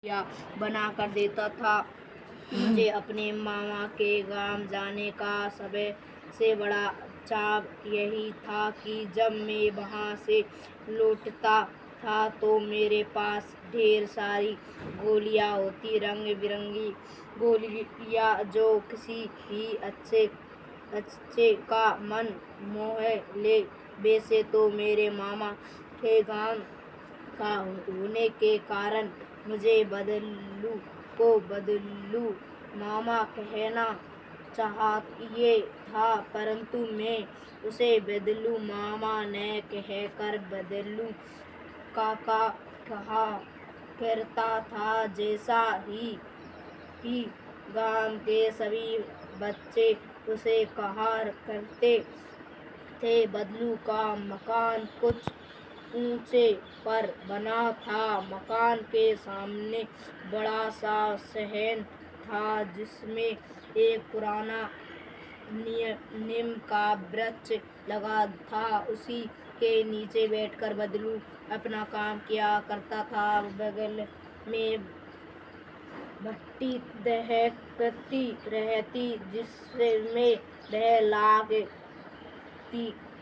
या बना कर देता था। मुझे अपने मामा के गांव जाने का सबसे बड़ा चाव यही था कि जब मैं वहां से लौटता था तो मेरे पास ढेर सारी गोलियां होती, रंग बिरंगी गोलियां जो किसी भी बच्चे का मन मोह ले। वैसे तो मेरे मामा के गांव का होने के कारण मुझे बदलू मामा कहना चाहिए था, परंतु मैं उसे बदलू मामा न कहकर बदलू काका कहा करता था। जैसा ही गांव के सभी बच्चे उसे कहा करते थे। बदलू का मकान कुछ ऊंचे पर बना था। मकान के सामने बड़ा सा सहन था जिसमें एक पुराना नीम का वृक्ष लगा था। उसी के नीचे बैठकर बदलू अपना काम किया करता था। बगल में भट्टी दहकती रहती जिसमें वह लाग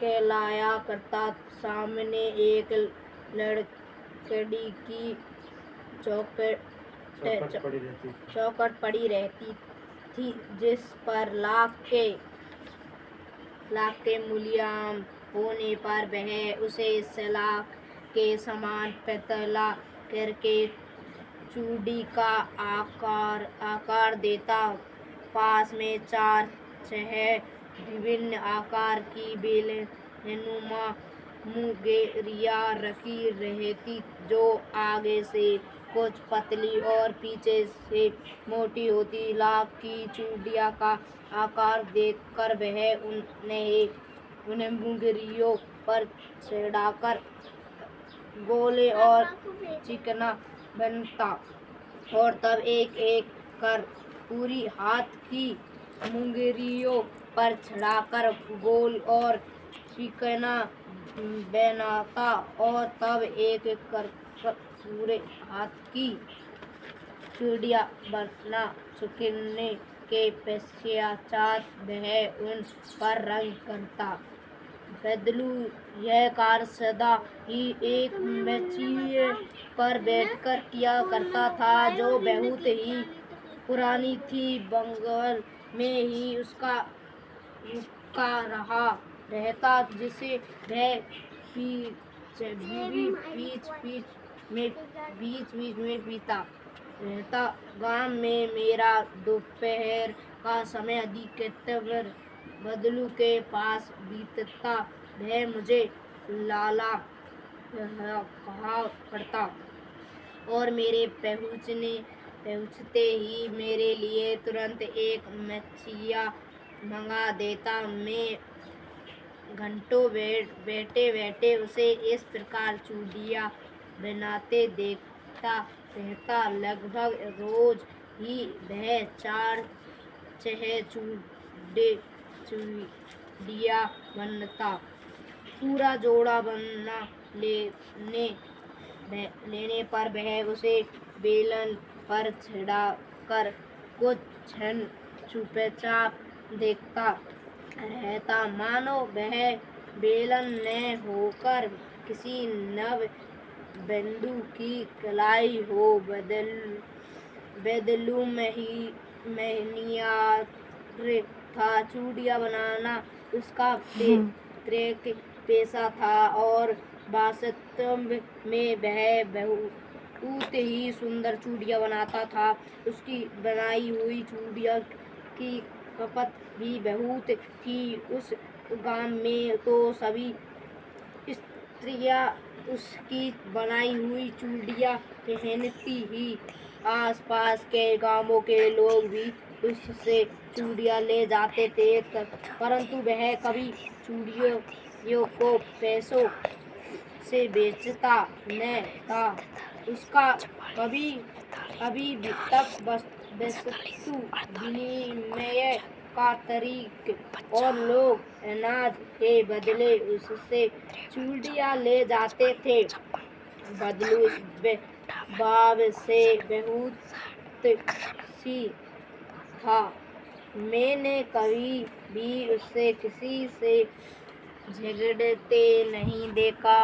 कहलाया करता। सामने एक लकड़ी की चौखट पड़ी रहती थी जिस पर लाख के मूल्यांकन होने पर वह उसे सलाख के समान पतला करके चूड़ी का आकार देता। पास में 4-6 विभिन्न आकार की बेलनुमा मुंगेरियां रखी रहती जो आगे से कुछ पतली और पीछे से मोटी होती। लाख की चूड़ियों का आकार देखकर वह उन्हें मुंगेरियों पर चढ़ाकर गोले और चिकना बनता और तब एक एक कर पूरी हाथ की मुंगेरियों पर चढ़ाकर गोल और चिकना बनाता और तब एक एक कर पूरे हाथ की चूड़ियां बना चुकने के पश्चात वह उन पर रंग करता। बदलू यह कार्य सदा ही एक मंचिए पर बैठकर किया करता था जो बहुत ही पुरानी थी। बगल में ही उसका रुका रहता जिसे वह बीच में पीता रहता। गांव में मेरा दोपहर का समय अधिकतर बदलू के पास बीतता। वह मुझे लाला कहा करता और मेरे पहुँचते ही मेरे लिए तुरंत एक मछिया मंगा देता। मैं घंटों बैठे बैठे उसे इस प्रकार चूड़ियाँ बनाते देखता रहता। लगभग रोज ही वह 4-6 चूड़ियाँ बनता। पूरा जोड़ा बना लेने पर वह उसे बेलन पर चढ़ाकर कुछ क्षण चुपचाप देखता रहता मानो वह बेलन न होकर किसी नव बिंदु की कलाई हो। बदलू मेहनतिया था। चूड़ियाँ बनाना उसका पेशा था और वास्तव में वह बहुत ही सुंदर चूड़ियाँ बनाता था। उसकी बनाई हुई चूड़ियों की खपत भी बहुत थी। उस गांव में तो सभी स्त्रियाँ उसकी बनाई हुई चूड़ियाँ पहनती ही। आसपास के गांवों के लोग भी उससे चूड़ियाँ ले जाते थे, परंतु वह कभी चूड़ियों को पैसों से बेचता न था। उसका अभी तक वस्तु विनिमय का तरीक और लोग अनाज के बदले उससे चूड़ियाँ ले जाते थे। बदलू बाब से बहुत सी था। मैंने कभी भी उसे किसी से झगड़ते नहीं देखा।